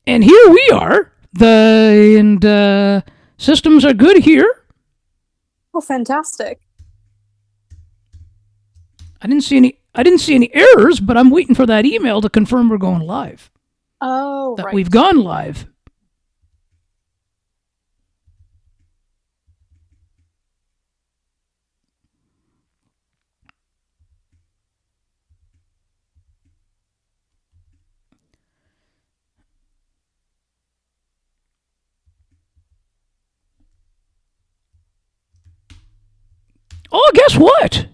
And here we are. Systems are good here. Oh, fantastic. I didn't see any errors, but I'm waiting for that email to confirm we're going live. Oh, that right. We've gone live. Oh, guess what?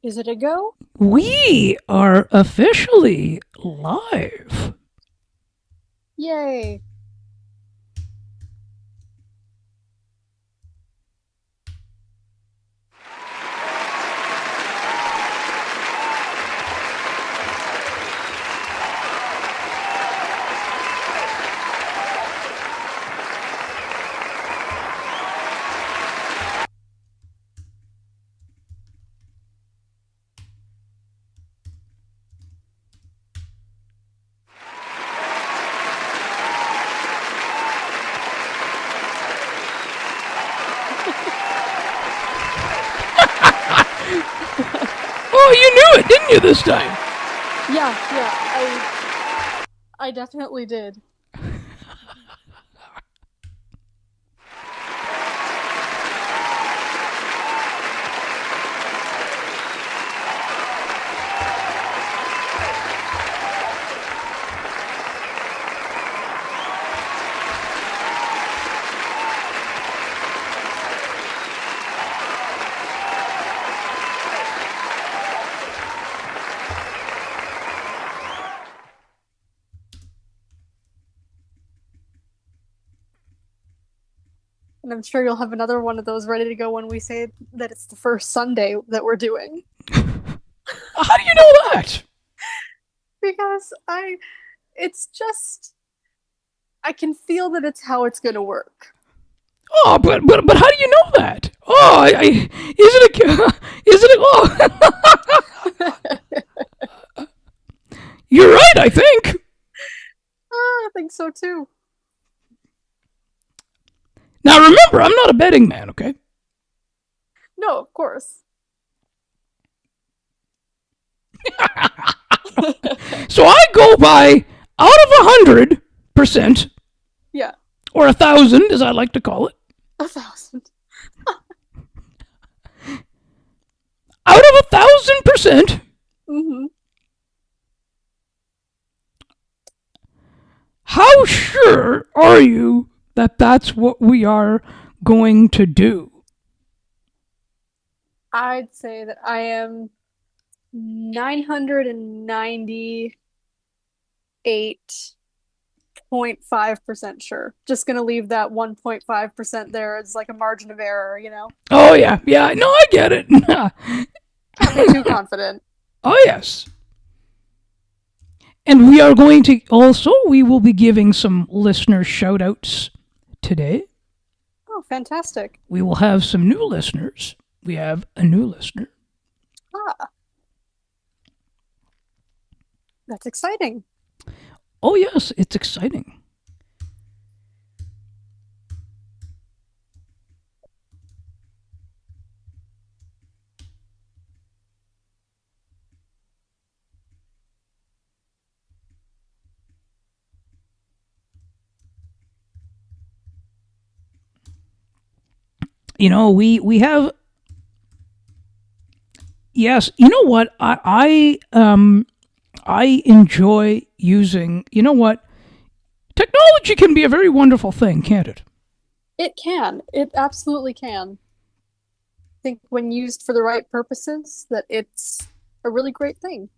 Is it a go? We are officially live. Yay. Oh, you knew it, didn't you, this time? Yeah, I definitely did. And I'm sure you'll have another one of those ready to go when we say that it's the first Sunday that we're doing. How do you know that? Because it's just, I can feel that it's how it's going to work. Oh, but how do you know that? Oh, is it? Oh, you're right. I think. I think so too. Now remember, I'm not a betting man. Okay. No, of course. So I go by out of 100%. Yeah. Or 1,000, as I like to call it. 1,000. Out of 1,000%. Mm-hmm. How sure are you that that's what we are going to do? I'd say that I am 998.5% sure. Just gonna leave that 1.5% there as like a margin of error, you know? Oh, yeah. Yeah, no, I get it. Can't be too confident. Oh, yes. And we are going to we will be giving some listener shout outs today. Oh, fantastic. We will have some new listeners. We have a new listener. Ah. That's exciting. Oh, yes, it's exciting. You know, we have. Yes, you know what? I enjoy using. You know what? Technology can be a very wonderful thing, can't it? It can. It absolutely can. I think when used for the right purposes, that it's a really great thing.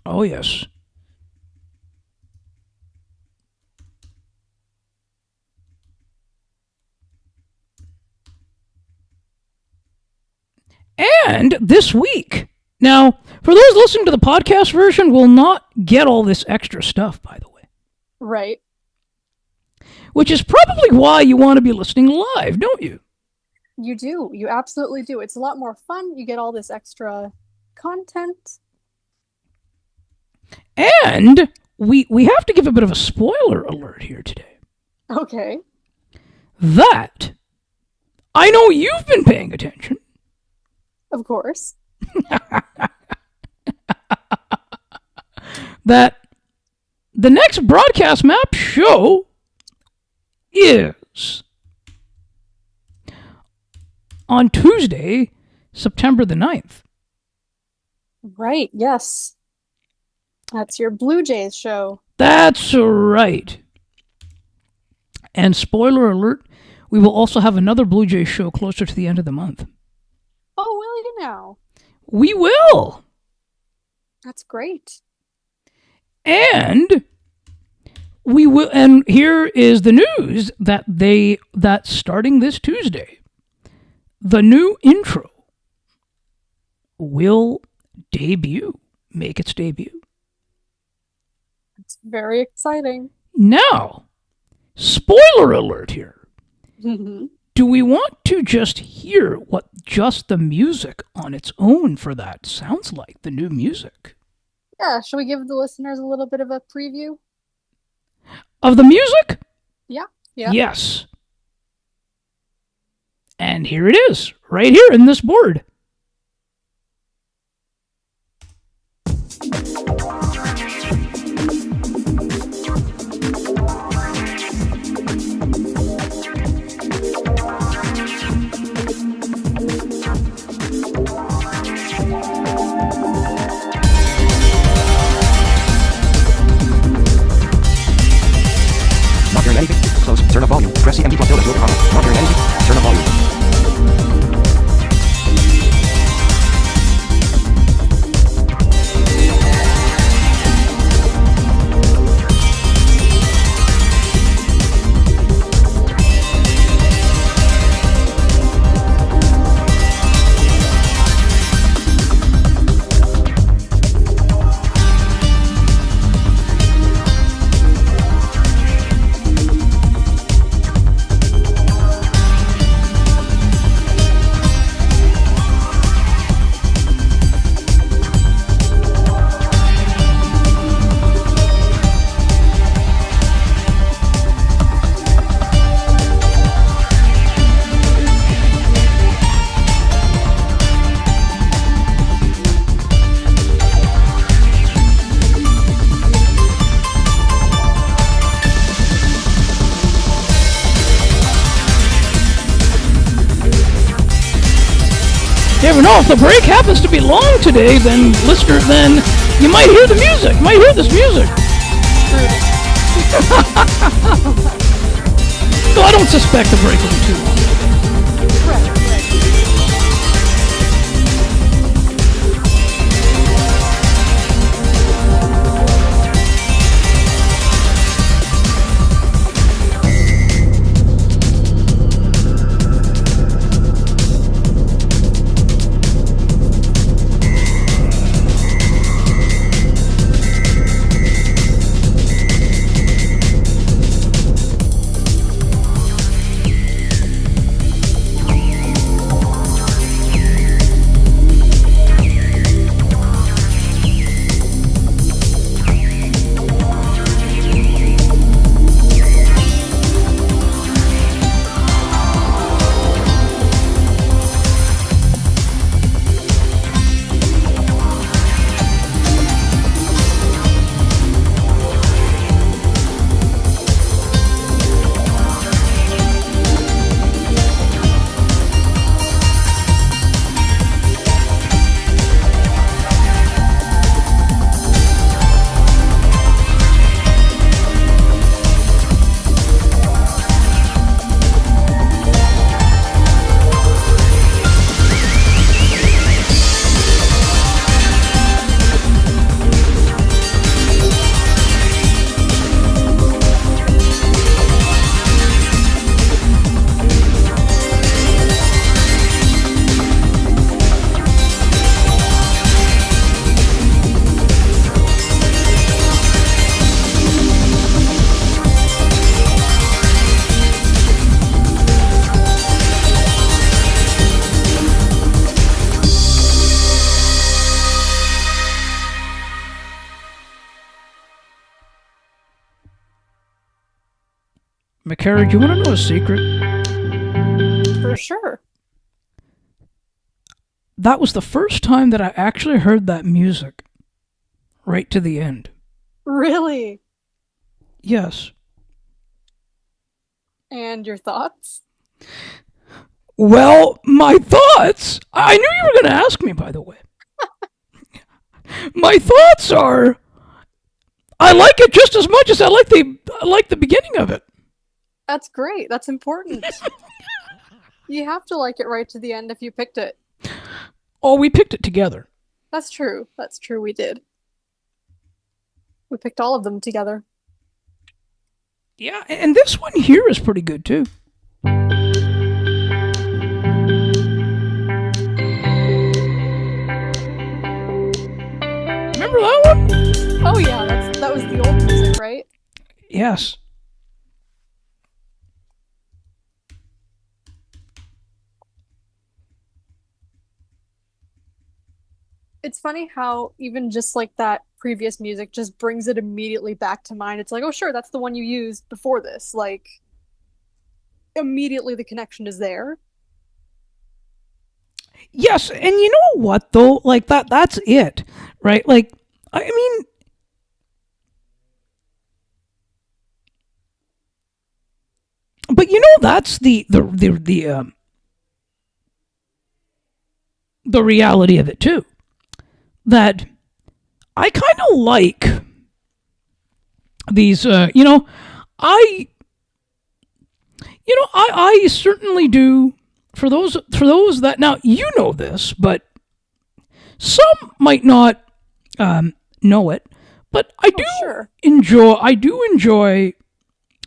Oh, yes. And this week. Now, for those listening to the podcast version, will not get all this extra stuff, by the way. Right. Which is probably why you want to be listening live, don't you? You do. You absolutely do. It's a lot more fun. You get all this extra content. And we have to give a bit of a spoiler alert here today. Okay. That I know you've been paying attention. Of course. That the next Broadcast Map show is on Tuesday, September the 9th. Right. Yes. That's your Blue Jays show. That's right. And spoiler alert, we will also have another Blue Jays show closer to the end of the month. Oh, will you now? We will. That's great. And we will, and here is the news that starting this Tuesday, the new intro will make its debut. It's very exciting. Now, spoiler alert here. Mm-hmm. Do we want to just hear what just the music on its own for that sounds like, the new music? Yeah, should we give the listeners a little bit of a preview? Of the music? Yeah. Yes. And here it is, right here in this board. Not hearing anything. Close. Turn up volume. Press the empty plus tilde to open comment. Not hearing anything. Turn up volume. Never know, if the break happens to be long today, then listener, then you might hear the music. You might hear this music. So I don't suspect the break will be too long. Right. McCary, do you want to know a secret? For sure. That was the first time that I actually heard that music right to the end. Really? Yes. And your thoughts? Well, my thoughts. I knew you were going to ask me, by the way. My thoughts are, I like it just as much as I like the beginning of it. That's great. That's important. You have to like it right to the end if you picked it. Oh, we picked it together. That's true. That's true. We did. We picked all of them together. Yeah, and this one here is pretty good too. Remember that one? Oh yeah, that was the old music, right? Yes. It's funny how even just like that previous music just brings it immediately back to mind. It's like, oh sure, that's the one you used before this. Like immediately the connection is there. Yes, and you know what though? Like that's it, right? Like I mean but you know that's the reality of it too. That I kind of like these I certainly do. For those that now you know this, but some might not know it. But I do enjoy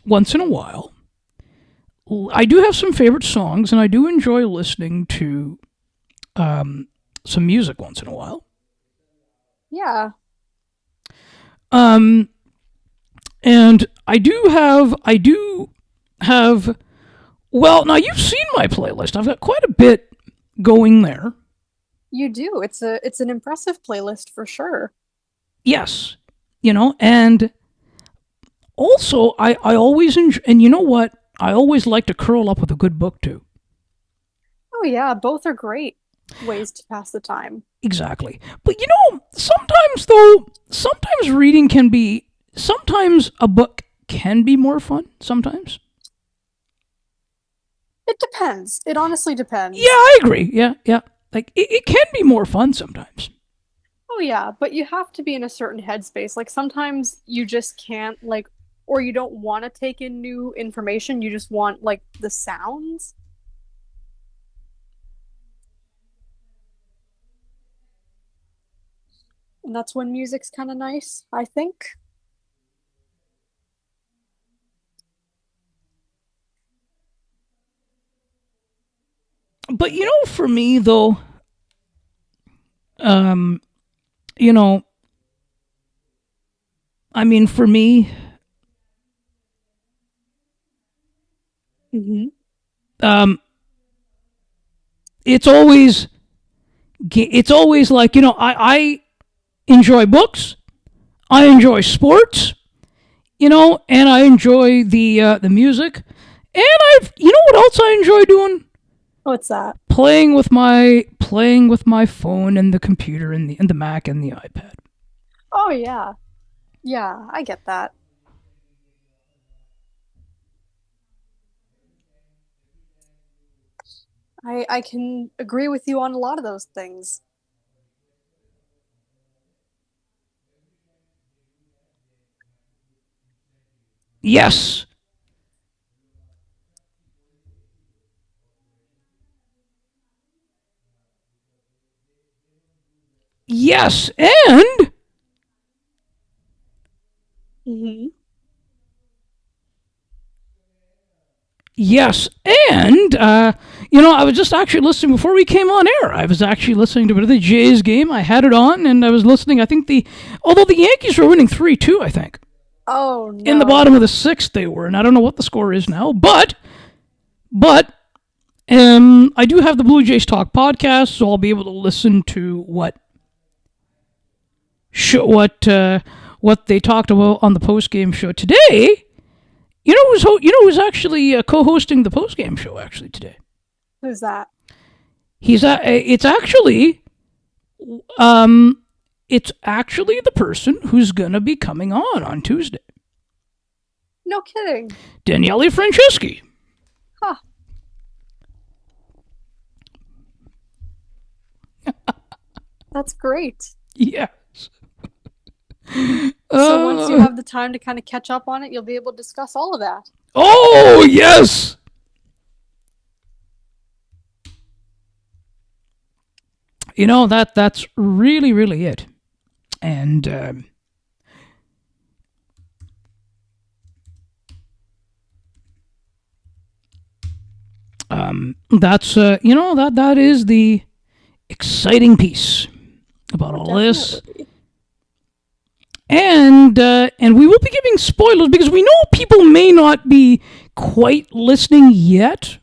once in a while. I do have some favorite songs, and I do enjoy listening to some music once in a while. Yeah. And I do have. Well, now you've seen my playlist. I've got quite a bit going there. You do. It's an impressive playlist for sure. Yes, and also I always enjoy, and you know what? I always like to curl up with a good book too. Oh yeah, both are great ways to pass the time. Exactly. But sometimes reading sometimes a book can be more fun, sometimes. It depends. It honestly depends. Yeah, I agree. Yeah. Like, it can be more fun sometimes. Oh yeah, but you have to be in a certain headspace. Like, sometimes you just can't, like, or you don't want to take in new information. You just want, like, the sounds. And that's when music's kind of nice, I think. But for me though, you know, I mean, for me, Mm-hmm. it's always like, I enjoy books, I enjoy sports, and I enjoy the music, and what else I enjoy doing? What's that? Playing with my phone and the computer and the Mac and the iPad. Oh yeah. Yeah, I get that. I can agree with you on a lot of those things. Yes. Yes, and Mm-hmm. yes, and I was just actually listening before we came on air. I was actually listening to a bit of the Jays game. I had it on, and I was listening. I think although the Yankees were winning 3-2, I think Oh no. in the bottom of the sixth they were, and I don't know what the score is now, but I do have the Blue Jays Talk podcast, so I'll be able to listen to what they talked about on the post game show today. who's actually co-hosting the post-game show actually today? Who's that? It's actually the person who's gonna be coming on Tuesday. No kidding. Daniele Franceschi. Huh. That's great. Yes. So once you have the time to kind of catch up on it, you'll be able to discuss all of that. Oh, yes! That's really, really it. And that's that is the exciting piece about all this. And we will be giving spoilers because we know people may not be quite listening yet.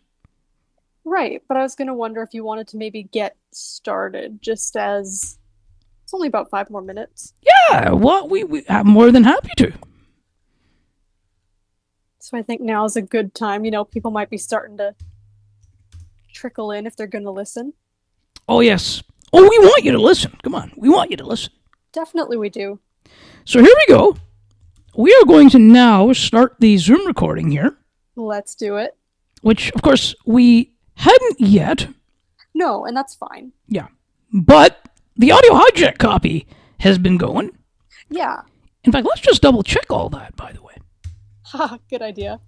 Right, but I was going to wonder if you wanted to maybe get started just as it's only about 5 more minutes. Yeah, well, we I'm more than happy to. So I think now is a good time. People might be starting to trickle in if they're going to listen. Oh, yes. Oh, we want you to listen. Come on, we want you to listen. Definitely we do. So here we go. We are going to now start the Zoom recording here. Let's do it. Which, of course, we hadn't yet. No, and that's fine. Yeah. But the audio hijack copy has been going. Yeah. In fact, let's just double check all that, by the way. Ha, good idea.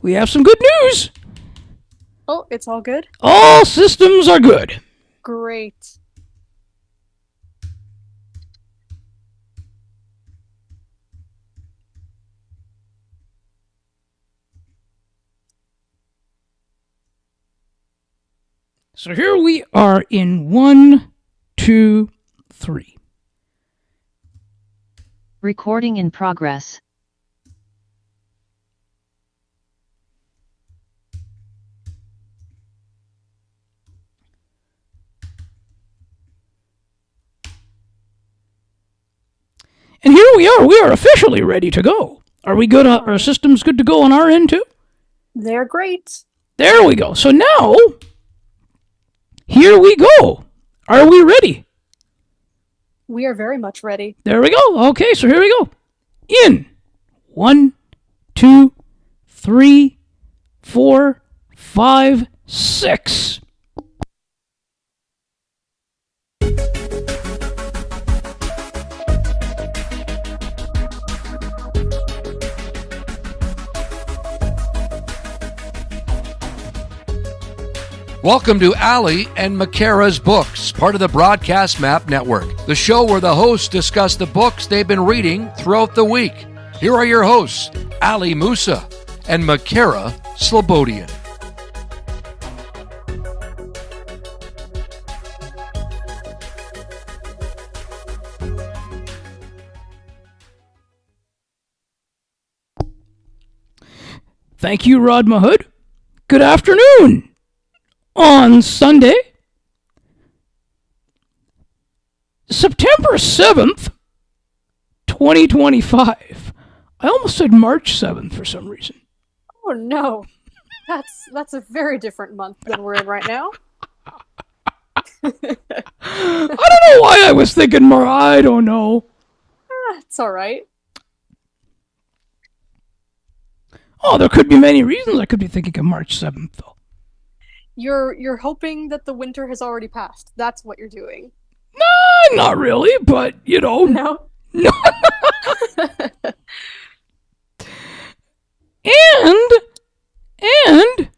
We have some good news. Oh, it's all good? All systems are good. Great. So here we are in 1, 2, 3. Recording in progress. And here we are. We are officially ready to go. Are we good? Are our systems good to go on our end too? They're great. There we go. So now, here we go. Are we ready? We are very much ready. There we go. Okay, so here we go. In 1, 2, 3, 4, 5, 6. Welcome to Ali and Makara's Books, part of the Broadcast Map Network, the show where the hosts discuss the books they've been reading throughout the week. Here are your hosts, Ali Musa and Makara Slobodian. Thank you, Rod Mahood. Good afternoon. On Sunday, September 7th, 2025. I almost said March 7th for some reason. Oh no. That's a very different month than we're in right now. I don't know why I was thinking more. I don't know. It's all right. Oh, there could be many reasons I could be thinking of March 7th, though. You're hoping that the winter has already passed. That's what you're doing. No, not really, but, No? No. And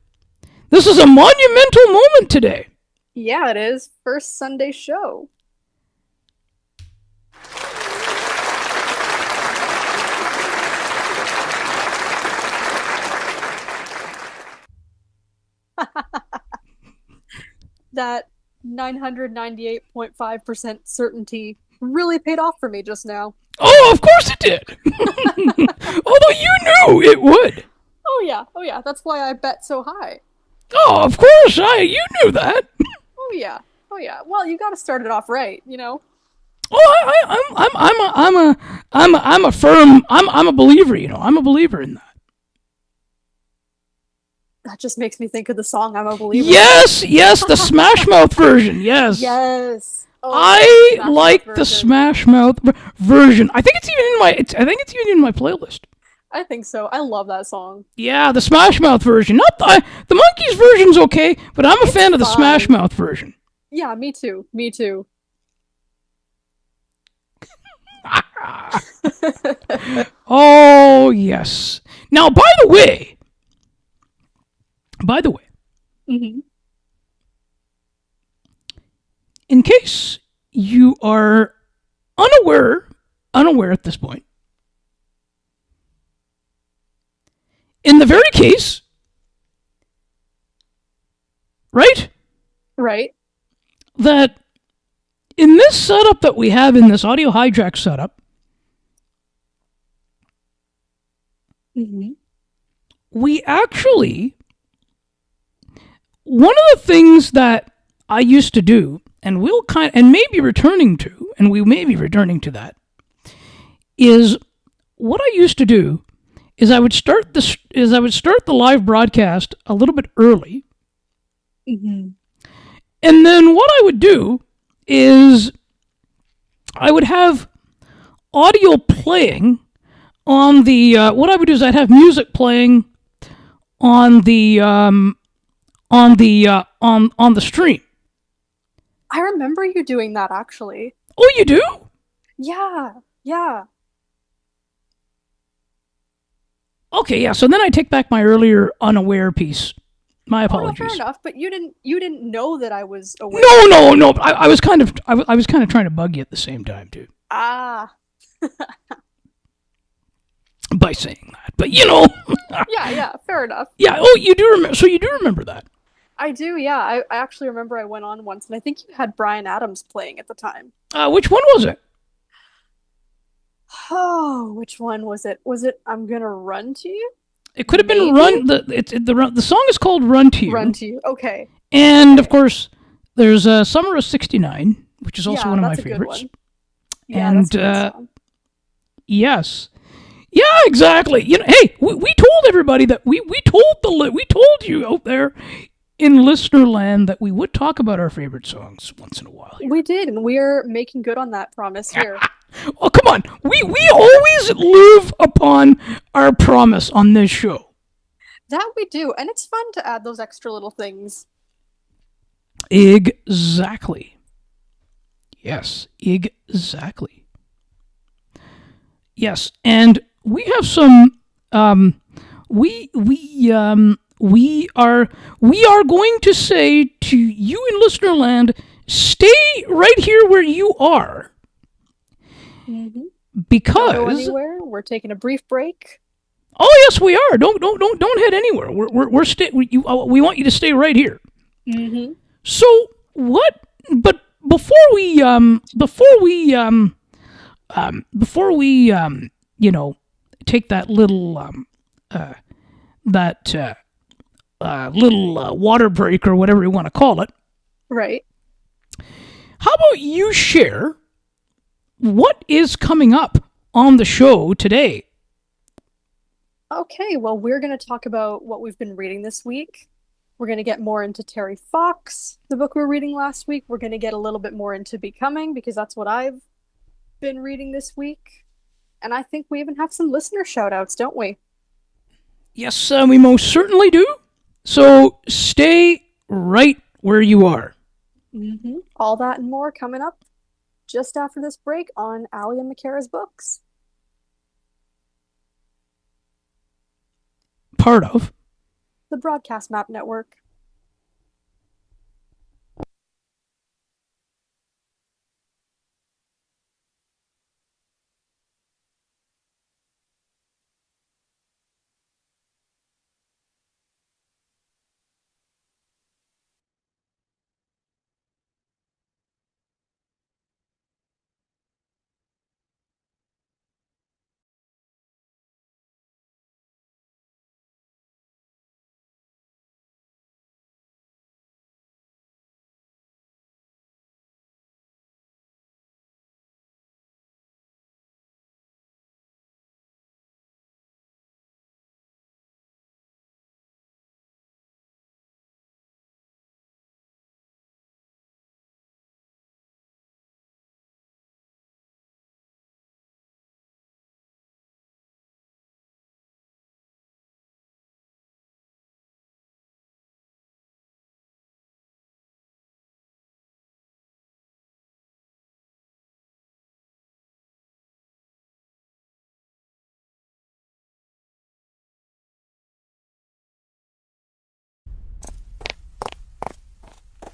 this is a monumental moment today. Yeah, it is. First Sunday show. that 998.5% certainty really paid off for me just now. Oh, of course it did. Although you knew it would. Oh yeah. That's why I bet so high. Oh, of course, you knew that. Oh yeah. Well, you got to start it off right, you know. Oh, I'm a believer. You know, I'm a believer in that. That just makes me think of the song "I'm a Believer." Yes, the Smash Mouth version. Yes. Yes. Oh, I Smash like Mouth the version. Smash Mouth version. I think it's even in my playlist. I think so. I love that song. Yeah, the Smash Mouth version. Not the Monkeys version's okay, but I'm a fan of the fine. Smash Mouth version. Yeah, me too. Me too. Oh yes. Now, by the way, Hmm. in case you are unaware at this point, in the very case, right, Right. that in this setup that we have in this audio hijack setup, Hmm. we actually, one of the things that I used to do, and may be returning to, and we may be returning to that, is what I used to do is I would start the live broadcast a little bit early, Hmm. and then what I would do is I would have audio playing on the what I would do is I'd have music playing on the on the stream. I remember you doing that actually. Oh, you do? Yeah. Okay, yeah. So then I take back my earlier unaware piece. My Oh, no, apologies. fair enough. But you didn't know that I was aware. No. I was kind of trying to bug you at the same time too Ah. by saying that. But you know, Yeah. Fair enough. yeah. Oh, you do remember. So you do remember that? I do. Yeah. I actually remember I went on once, and I think you had Bryan Adams playing at the time. Which one was it? Oh, which one was it? Was it "I'm Gonna Run to You"? It could have been Maybe? The song is called "Run to You," Run to You. Okay. and Okay. of course there's "Summer of '69," which is also Yeah, one of my that's a good favorites. one. Yeah, And that's a good song. yes, yeah, exactly. You know, hey, we told everybody that we told you out there in listener land that we would talk about our favorite songs once in a while. We did, and we're making good on that promise here. Oh, come on. We always live upon our promise on this show. That we do, and it's fun to add those extra little things. Exactly. Yes, exactly. Yes, and we have some we are going to say to you in listener land, stay right here where you are. Mm-hmm. Don't go Because anywhere. We're taking a brief break. oh yes, we are. Don't head anywhere. We want you to stay right here. Mm-hmm. So what? But before we you know, take that little water break or whatever you want to call it. Right. How about you share what is coming up on the show today? Okay, well, we're going to talk about what we've been reading this week. We're going to get more into Terry Fox, the book we were reading last week. We're going to get a little bit more into Becoming, because that's what I've been reading this week. And I think we even have some listener shout outs, don't we? Yes, we most certainly do. So stay right where you are. Mm-hmm. All that and more coming up just after this break on Ali and Makara's books. Part of The Broadcast Map Network.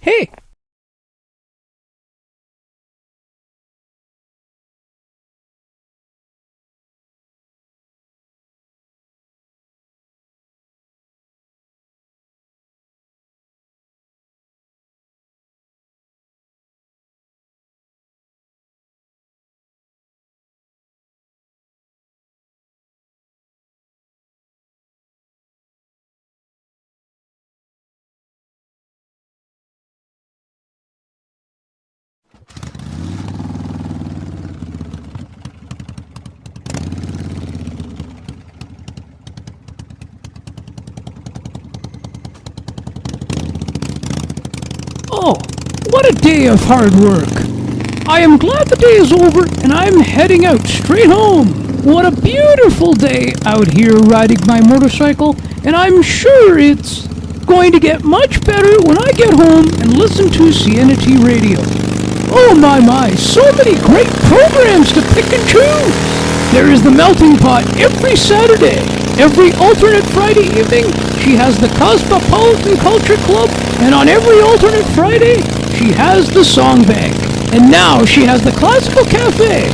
Hey! Oh, what a day of hard work. I am glad the day is over and I'm heading out straight home. What a beautiful day out here riding my motorcycle, and I'm sure it's going to get much better when I get home and listen to CNT Radio. Oh my, so many great programs to pick and choose. There is the Melting Pot every Saturday. Every alternate Friday evening, she has the Cosmopolitan Culture Club, and on every alternate Friday, she has the Song Bank. And now she has the Classical Cafe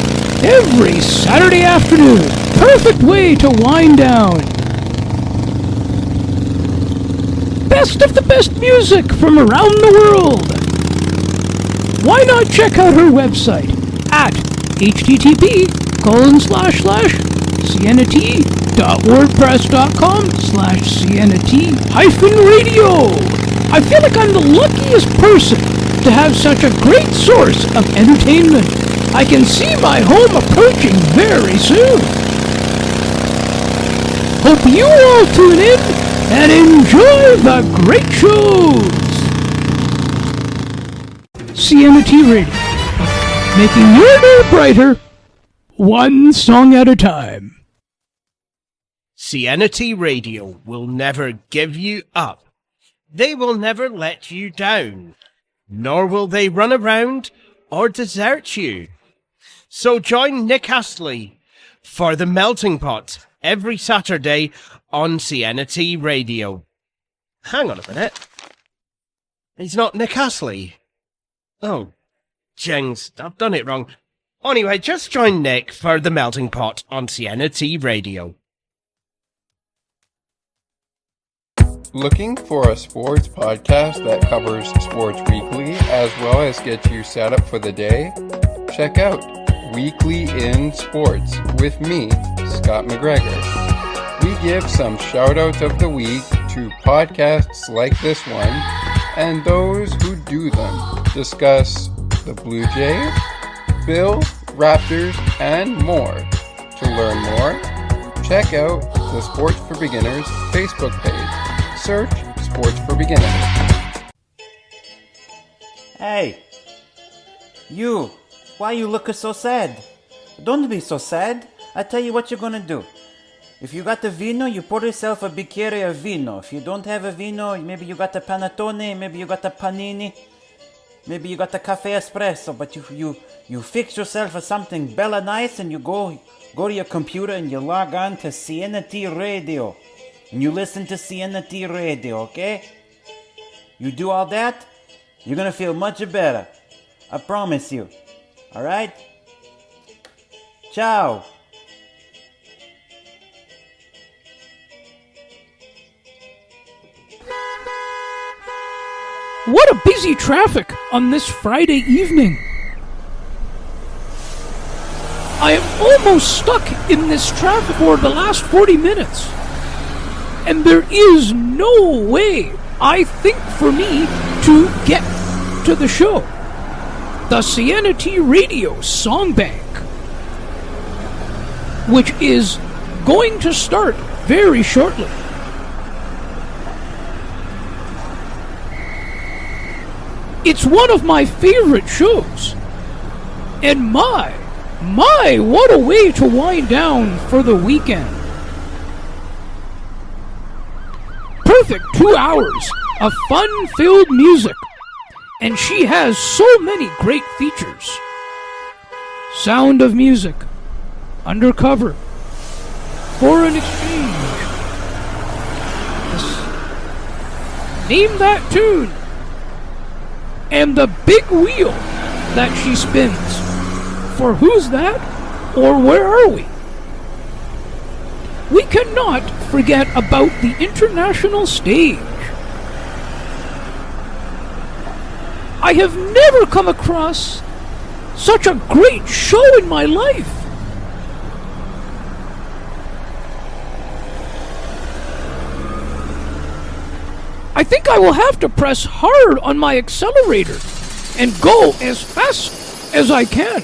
every Saturday afternoon. Perfect way to wind down. Best of the best music from around the world. Why not check out her website at http://cnt.wordpress.com/cnt-radio. I feel like I'm the luckiest person to have such a great source of entertainment. I can see my home approaching very soon. Hope you all tune in and enjoy the great shows. CNT Radio, making your day brighter, one song at a time. CNT Radio will never give you up. They will never let you down, nor will they run around or desert you. So join Nick Astley for The Melting Pot every Saturday on CNT Radio. Hang on a minute. He's not Nick Astley. Oh, jings, I've done it wrong. Anyway, just join Nick for The Melting Pot on CNT Radio. Looking for a sports podcast that covers sports weekly as well as gets you set up for the day? Check out Weekly in Sports with me, Scott McGregor. We give some shout-outs of the week to podcasts like this one and those who do them. Discuss the Blue Jays, Bills, Raptors, and more. To learn more, check out the Sports for Beginners Facebook page. Search Sports for Beginners. Hey, you, why you looking so sad? Don't be so sad. I tell you what you're gonna do. If you got the vino, you pour yourself a bicchiere of vino. If you don't have a vino, maybe you got the panettone, maybe you got the panini, maybe you got the cafe espresso, but you fix yourself something bella nice and you go to your computer and you log on to CNT Radio. And you listen to CNT Radio, okay? You do all that, you're gonna feel much better. I promise you. Alright? Ciao. What a busy traffic on this Friday evening. I am almost stuck in this traffic for the last 40 minutes. And there is no way, I think, for me to get to the show. The CNT Radio Song Bank, which is going to start very shortly. It's one of my favorite shows. And my, what a way to wind down for the weekend. Perfect 2 hours of fun-filled music. And she has so many great features. Sound of Music, Undercover, Foreign Exchange. Yes. Name That Tune. and the big wheel that she spins. For who's that, or where are we? We cannot forget about the international stage. I have never come across such a great show in my life. I think I will have to press hard on my accelerator and go as fast as I can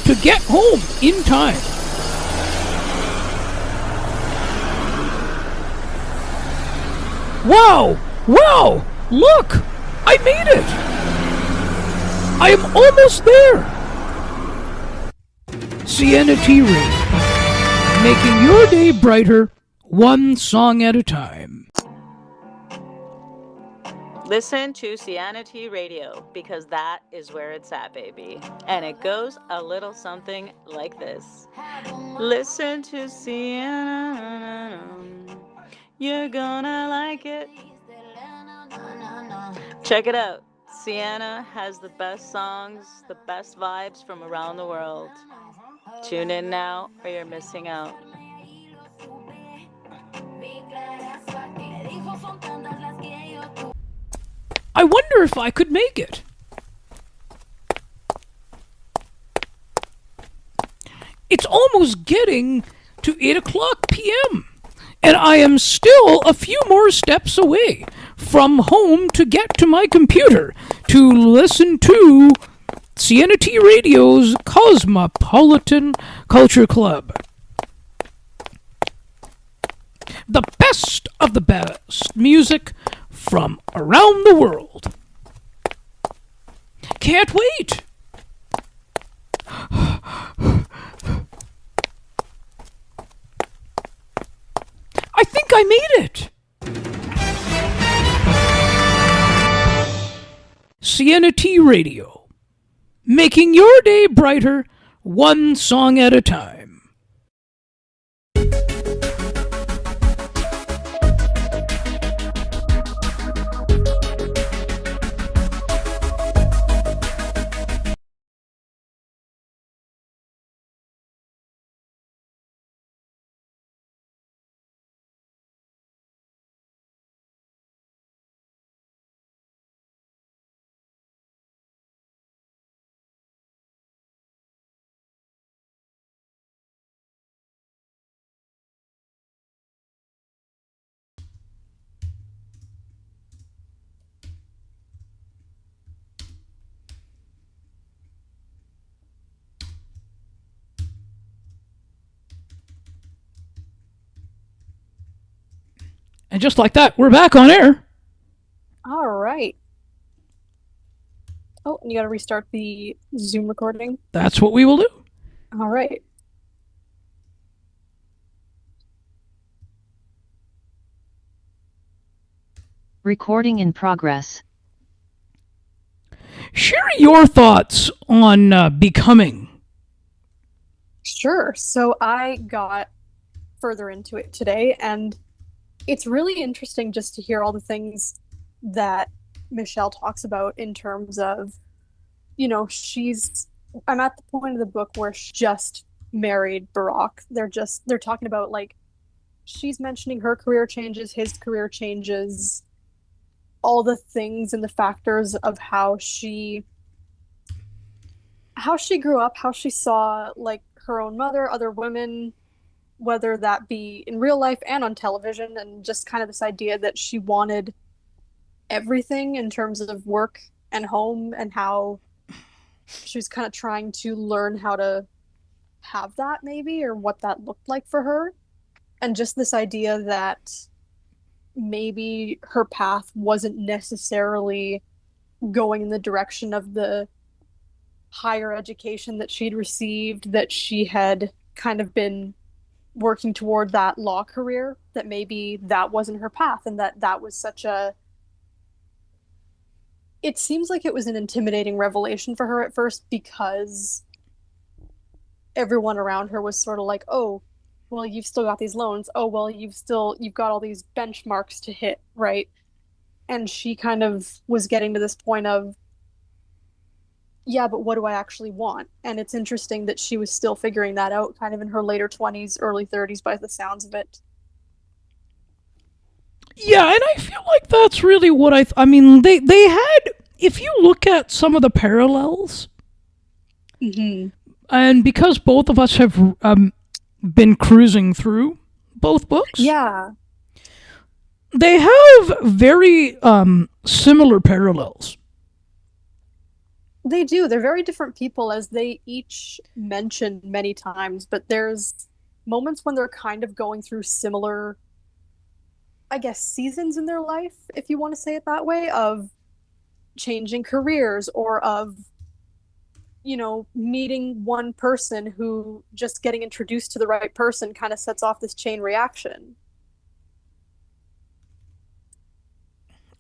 to get home in time. Wow! Wow! Look! I made it! I am almost there! Sienna T. Reid, making your day brighter, one song at a time. Listen to Sienna T Radio, because that is where it's at, baby. And it goes a little something like this. Listen to Sienna, you're gonna like it. Check it out. Sienna has the best songs, the best vibes from around the world. Tune in now or you're missing out. I wonder if I could make it. It's almost getting to 8 o'clock p.m. and I am still a few more steps away from home to get to my computer to listen to Sienna T Radio's Cosmopolitan Culture Club. The best of the best music from around the world. Can't wait! I think I made it! Sienna T Radio, making your day brighter, one song at a time. And just like that, we're back on air. All right. Oh, and you got to restart the Zoom recording. That's what we will do. All right. Recording in progress. Share your thoughts on becoming. Sure. So I got further into it today, and it's really interesting just to hear all the things that Michelle talks about in terms of, you know, I'm at the point of the book where she just married Barack. They're talking about, like, she's mentioning her career changes, his career changes, all the things and the factors of how she grew up, how she saw, like, her own mother, other women, whether that be in real life and on television, and just kind of this idea that she wanted everything in terms of work and home, and how she was kind of trying to learn how to have that, maybe, or what that looked like for her. And just this idea that maybe her path wasn't necessarily going in the direction of the higher education that she'd received, that she had kind of been working toward that law career, that maybe that wasn't her path, and that was such a... It seems like it was an intimidating revelation for her at first, because everyone around her was sort of like, oh, well, you've still got these loans. Oh, well, you've got all these benchmarks to hit, right? And she kind of was getting to this point of, yeah, but what do I actually want? And it's interesting that she was still figuring that out kind of in her later 20s, early 30s by the sounds of it. Yeah, and I feel like that's really what I mean, they had, if you look at some of the parallels, and because both of us have been cruising through both books, Yeah. they have very similar parallels. They do. They're very different people, as they each mention many times, but there's moments when they're kind of going through similar, I guess, seasons in their life, if you want to say it that way, of changing careers or of, meeting one person who just getting introduced to the right person kind of sets off this chain reaction.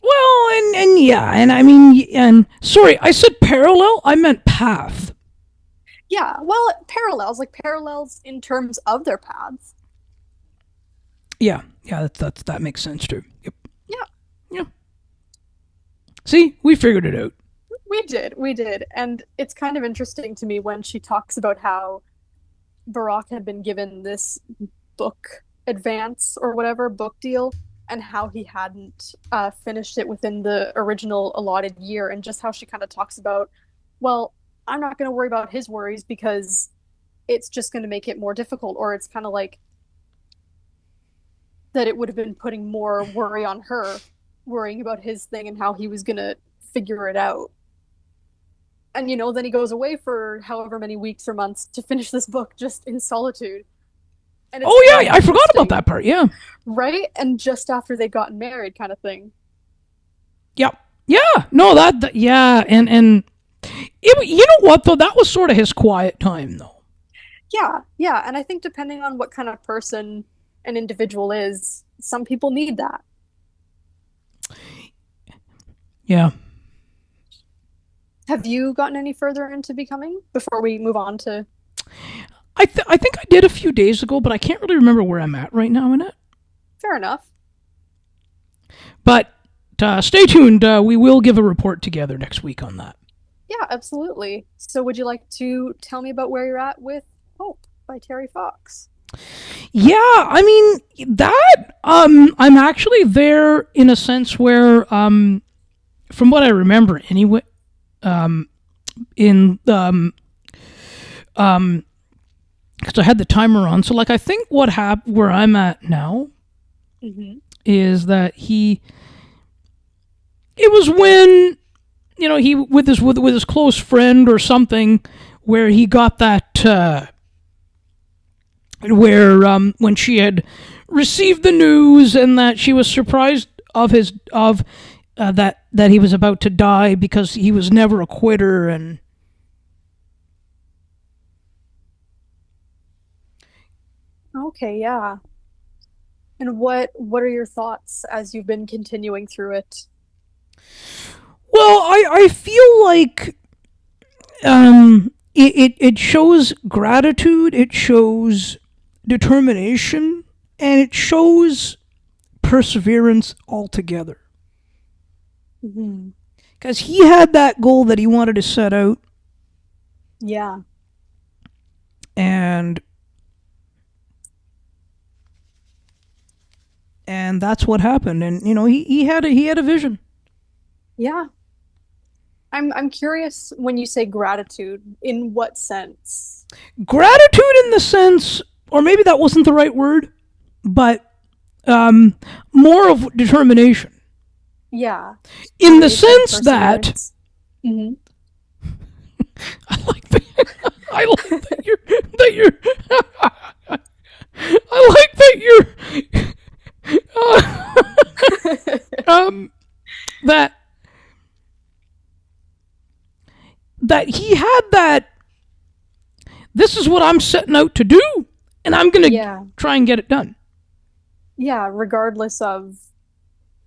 Well, and yeah, and I mean, and sorry, I said parallel, I meant path. Yeah, well, parallels in terms of their paths. Yeah, that makes sense too. Yep. Yeah. See, we figured it out. We did. And it's kind of interesting to me when she talks about how Barack had been given this book advance or whatever, book deal, and how he hadn't finished it within the original allotted year, and just how she kind of talks about, well, I'm not going to worry about his worries because it's just going to make it more difficult, or it's kind of like that it would have been putting more worry on her, worrying about his thing and how he was going to figure it out. And, then he goes away for however many weeks or months to finish this book just in solitude. And it's I forgot about that part, yeah. Right? And just after they'd gotten married kind of thing. Yep. Yeah, no, yeah, and it, you know what, though? That was sort of his quiet time, though. Yeah, and I think depending on what kind of person an individual is, some people need that. Yeah. Have you gotten any further into Becoming before we move on to... I think I did a few days ago, but I can't really remember where I'm at right now in it. Fair enough. But stay tuned. We will give a report together next week on that. Yeah, absolutely. So would you like to tell me about where you're at with Hope by Terry Fox? Yeah, I mean, that, I'm actually there in a sense where, from what I remember anyway, because I had the timer on. So, like, I think what happened where I'm at now is that it was when, he with his close friend or something, where he got that, when she had received the news and that she was surprised that he was about to die because he was never a quitter. And okay, yeah. And what are your thoughts as you've been continuing through it? Well, I feel like it shows gratitude, it shows determination, and it shows perseverance altogether. Because he had that goal that he wanted to set out. Yeah. And that's what happened. And he had a vision. Yeah. I'm curious, when you say gratitude, in what sense? Gratitude in the sense, or maybe that wasn't the right word, but more of determination. Yeah. In the sense that I like that that he had that, this is what I'm setting out to do, and I'm going to try and get it done. Yeah, regardless of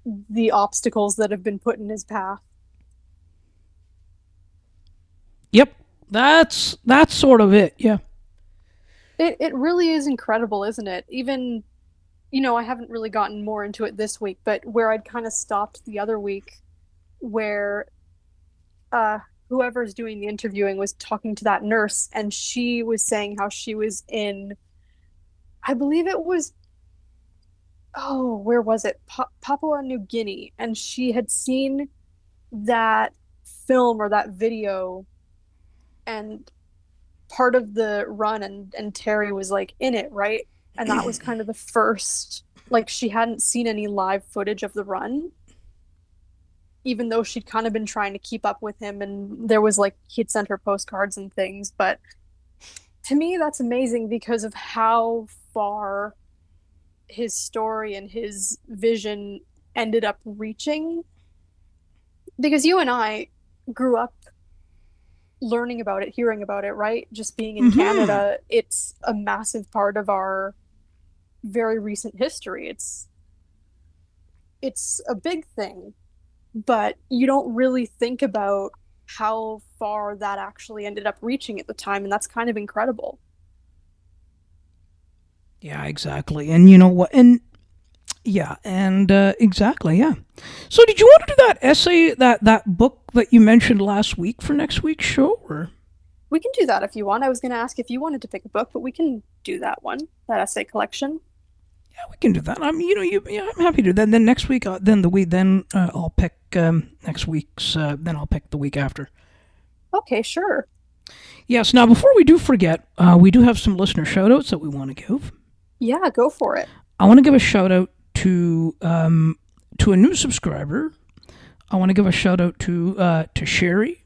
the obstacles that have been put in his path. Yep, that's sort of it, yeah. It really is incredible, isn't it? Even I haven't really gotten more into it this week, but where I'd kind of stopped the other week, where whoever's doing the interviewing was talking to that nurse, and she was saying how she was in, I believe it was, oh, where was it? Papua New Guinea, and she had seen that film or that video, and part of the run, and Terry was like in it, right? And that was kind of the first, like, she hadn't seen any live footage of the run, even though she'd kind of been trying to keep up with him, and there was like, he'd sent her postcards and things. But to me, that's amazing because of how far his story and his vision ended up reaching. Because you and I grew up learning about it, hearing about it, right? Just being in Canada, it's a massive part of our very recent history. It's a big thing, but you don't really think about how far that actually ended up reaching at the time, and that's kind of incredible. Yeah, exactly. And you know what? And yeah, and exactly, yeah. So did you want to do that essay, that book that you mentioned last week for next week's show, or? We can do that if you want. I was going to ask if you wanted to pick a book, but we can do that one, that essay collection. Yeah, we can do that. I'm happy to do that. Then next week, I'll pick next week's. Then I'll pick the week after. Okay, sure. Yes. Now, before we do forget, we do have some listener shout-outs that we want to give. Yeah, go for it. I want to give a shout-out to a new subscriber. I want to give a shout-out to Sherry,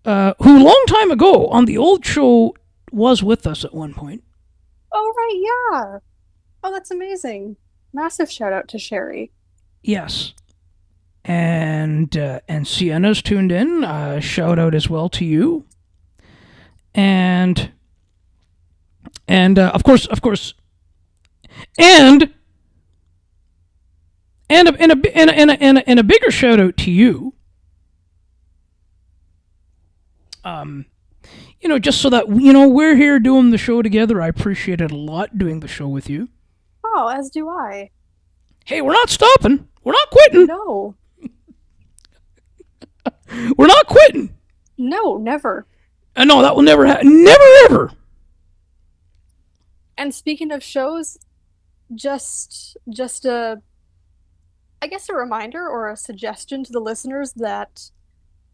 who a long time ago on the old show was with us at one point. Oh, right, yeah. Oh, that's amazing. Massive shout out to Sherry. Yes. And Sienna's tuned in. Shout out as well to you. And of course, and a bigger shout out to you. Just so that we're here doing the show together. I appreciate it a lot doing the show with you. Oh, as do I. Hey, we're not stopping. We're not quitting. No. We're not quitting. No, never. No, that will never happen. Never ever. And speaking of shows, just a reminder or a suggestion to the listeners that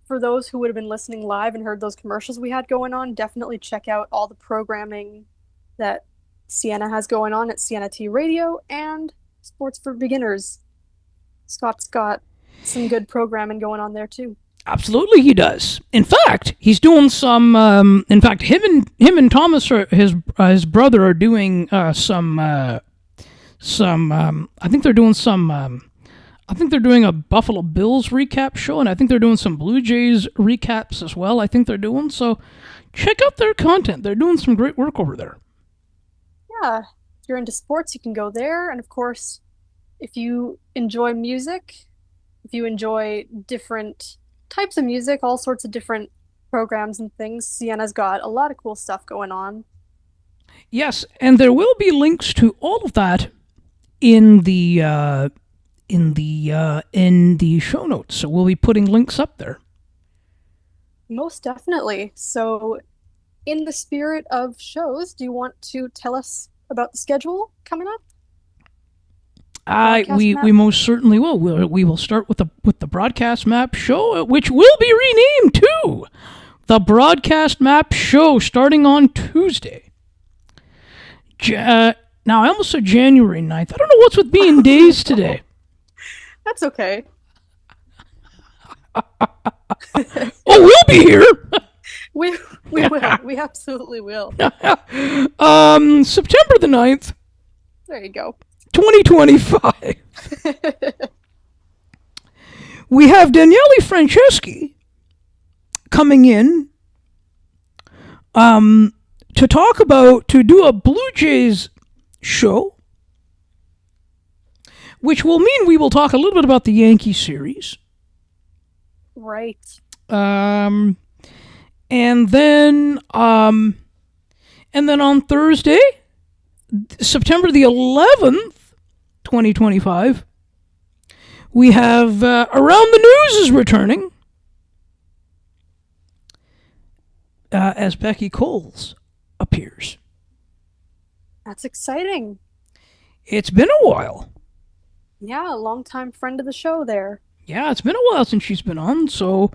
for those who would have been listening live and heard those commercials we had going on, definitely check out all the programming that Sienna has going on at Sienna T Radio and Sports for Beginners. Scott's got some good programming going on there too. Absolutely, he does. In fact, he's doing some. Him and Thomas, his brother, are doing some. I think they're doing some. I think they're doing a Buffalo Bills recap show, and I think they're doing some Blue Jays recaps as well. I think they're doing so. Check out their content. They're doing some great work over there. Yeah, if you're into sports, you can go there, and of course, if you enjoy music, if you enjoy different types of music, all sorts of different programs and things, Sienna's got a lot of cool stuff going on. Yes, and there will be links to all of that in the show notes. So we'll be putting links up there. Most definitely. So, in the spirit of shows, do you want to tell us about the schedule coming up? We most certainly will. We will start with the Broadcast Map Show, which will be renamed to the Broadcast Map Show starting on Tuesday. Now, I almost said January 9th. I don't know what's with being days today. That's okay. We'll be here. We will. We absolutely will. September the 9th. There you go. 2025. We have Daniele Franceschi coming in to do a Blue Jays show, which will mean we will talk a little bit about the Yankee series. Right. And then on Thursday, September the 11th, 2025, we have Around the News is returning as Becky Coles appears. That's exciting. It's been a while. Yeah, a longtime friend of the show there. Yeah, it's been a while since she's been on, so...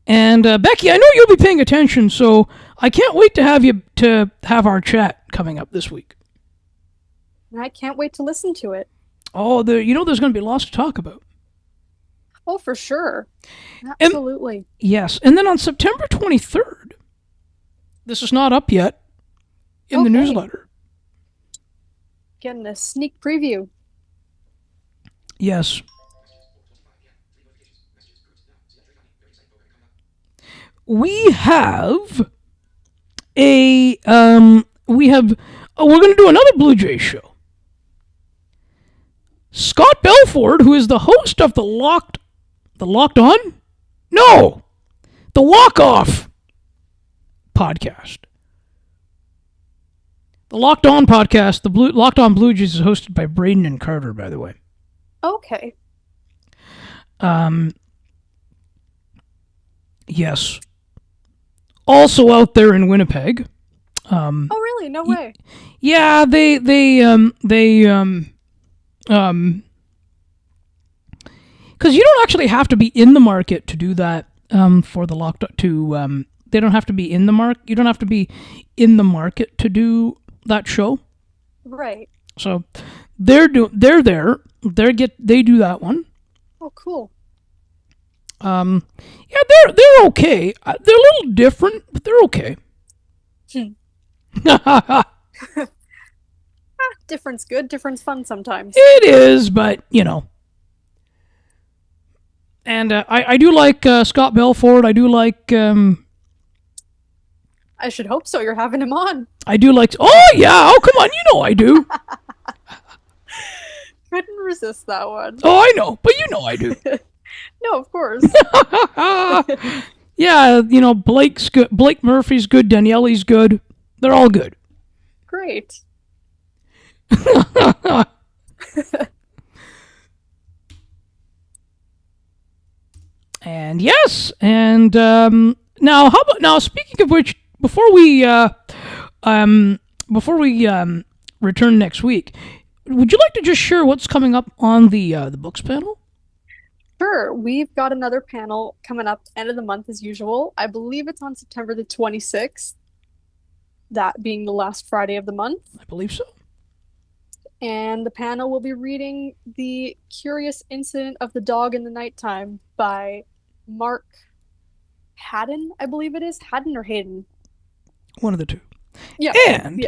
And Becky, I know you'll be paying attention, so I can't wait to have our chat coming up this week. And I can't wait to listen to it. Oh, there's going to be lots to talk about. Oh, for sure. Absolutely. Yes, and then on September 23rd, this is not up yet in the newsletter. Getting a sneak preview. Yes. We have we're going to do another Blue Jays show. Scott Belford, who is the host of the Locked On? No! The Walk Off podcast. The Locked On podcast, Locked On Blue Jays, is hosted by Braden and Carter, by the way. Okay. Yes. Also out there in Winnipeg. Oh, really? No way. Yeah, they because you don't actually have to be in the market to do that. For the Locked to they don't have to be in the market. You don't have to be in the market to do that show. Right. So they're there. They do that one. Oh, cool. Yeah, they're okay. They're a little different, but they're okay. Difference good, difference fun sometimes. It is, but and I do like Scott Belford. I do like. I should hope so. You're having him on. I do like. Oh yeah! Oh come on! You know I do. Couldn't resist that one. Oh, I know, but I do. No, of course. Yeah, Blake's good. Blake Murphy's good. Daniele's good. They're all good. Great. And yes, and now how about now? Speaking of which, before we return next week, would you like to just share what's coming up on the books panel? Sure. We've got another panel coming up end of the month as usual. I believe it's on September the 26th. That being the last Friday of the month. I believe so. And the panel will be reading The Curious Incident of the Dog in the Nighttime by Mark Haddon, I believe it is. Haddon or Hayden? One of the two. Yeah. And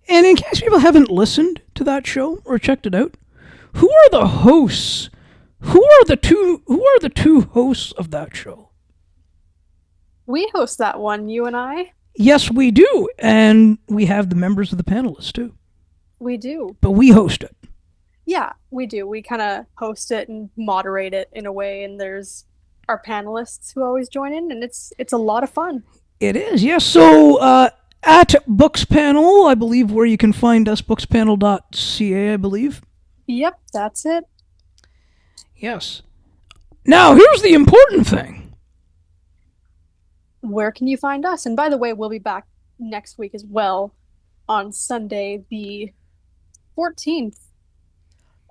in case people haven't listened to that show or checked it out, who are the hosts? Who are the two hosts of that show? We host that one, you and I. Yes, we do. And we have the members of the panelists too. We do. But we host it. Yeah, we do. We kind of host it and moderate it in a way, and there's our panelists who always join in, and it's a lot of fun. It is, yes. So at Books Panel, I believe where you can find us, bookspanel.ca, I believe. Yep, that's it. Yes. Now, here's the important thing. Where can you find us? And by the way, we'll be back next week as well on Sunday, the 14th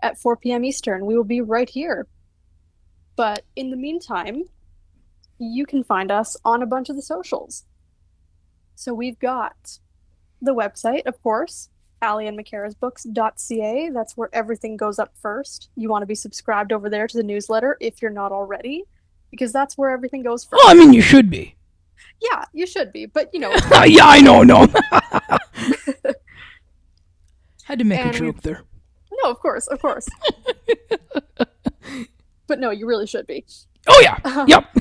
at 4 p.m. Eastern. We will be right here. But in the meantime, you can find us on a bunch of the socials. So we've got the website, of course, aliandmccarasbooks.ca. That's where everything goes up first. You want to be subscribed over there to the newsletter if you're not already, because that's where everything goes first. Well, I mean, you should be. Yeah, you should be, but Yeah, I know, no. Had to make a joke there. No, of course. But no, you really should be. Oh, yeah. Yep.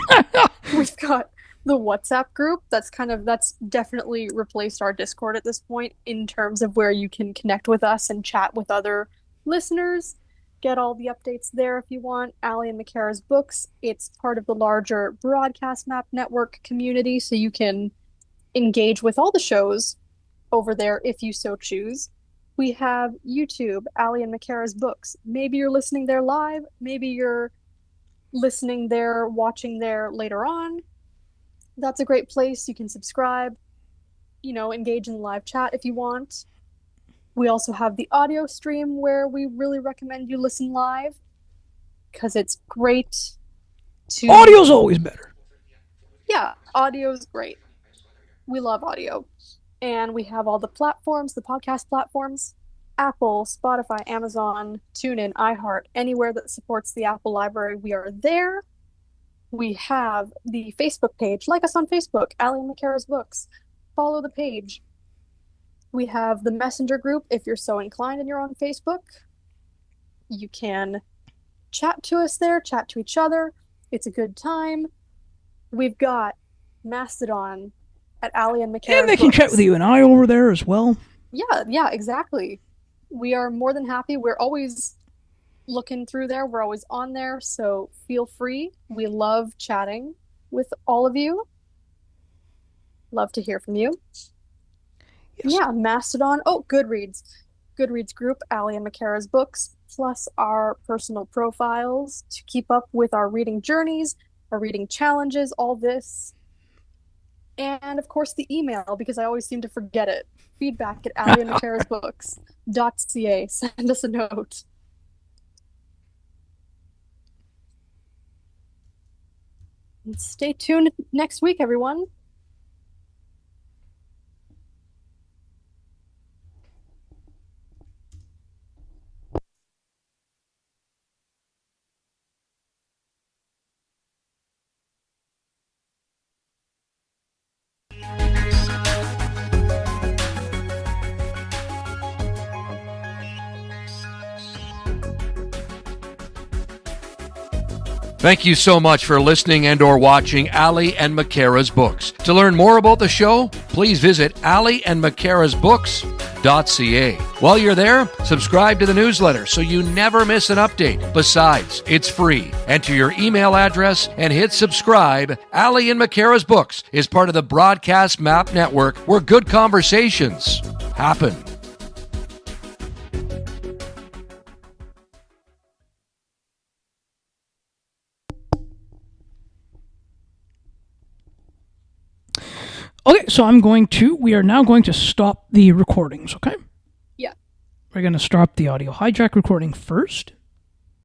We've got the WhatsApp group. That's definitely replaced our Discord at this point in terms of where you can connect with us and chat with other listeners. Get all the updates there if you want. Ali and McCara's Books. It's part of the larger Broadcast Map Network community, so you can engage with all the shows over there if you so choose. We have YouTube, Ali and Makara's Books. Maybe you're listening there live. Maybe you're listening there, watching there later on. That's a great place. You can subscribe, engage in the live chat if you want. We also have the audio stream where we really recommend you listen live because it's great to... Audio's always better. Yeah, audio's great. We love audio. And we have all the platforms, the podcast platforms, Apple, Spotify, Amazon, TuneIn, iHeart, anywhere that supports the Apple library, we are there. We have the Facebook page. Like us on Facebook, Ali and Makara's Books. Follow the page. We have the Messenger group if you're so inclined and you're on Facebook. You can chat to us there, chat to each other. It's a good time. We've got Mastodon at Ali and Makara's And they can chat with you and I over there as well. Yeah, exactly. We are more than happy. We're always looking through there. We're always on there, so feel free. We love chatting with all of you. Love to hear from you. Yes. Yeah, Mastodon. Oh, Goodreads. Goodreads group, Ali and Makara's Books, plus our personal profiles to keep up with our reading journeys, our reading challenges, all this. And of course the email, because I always seem to forget it. Feedback at aliandmakarasbooks.ca. Send us a note. And stay tuned next week, everyone. Thank you so much for listening and or watching Ali and Makara's Books. To learn more about the show, please visit aliandmakarasbooks.ca. While you're there, subscribe to the newsletter so you never miss an update. Besides, it's free. Enter your email address and hit subscribe. Ali and Makara's Books is part of the Broadcast Map Network, where good conversations happen. Okay, so we are now going to stop the recordings, okay? Yeah. We're going to stop the audio hijack recording first.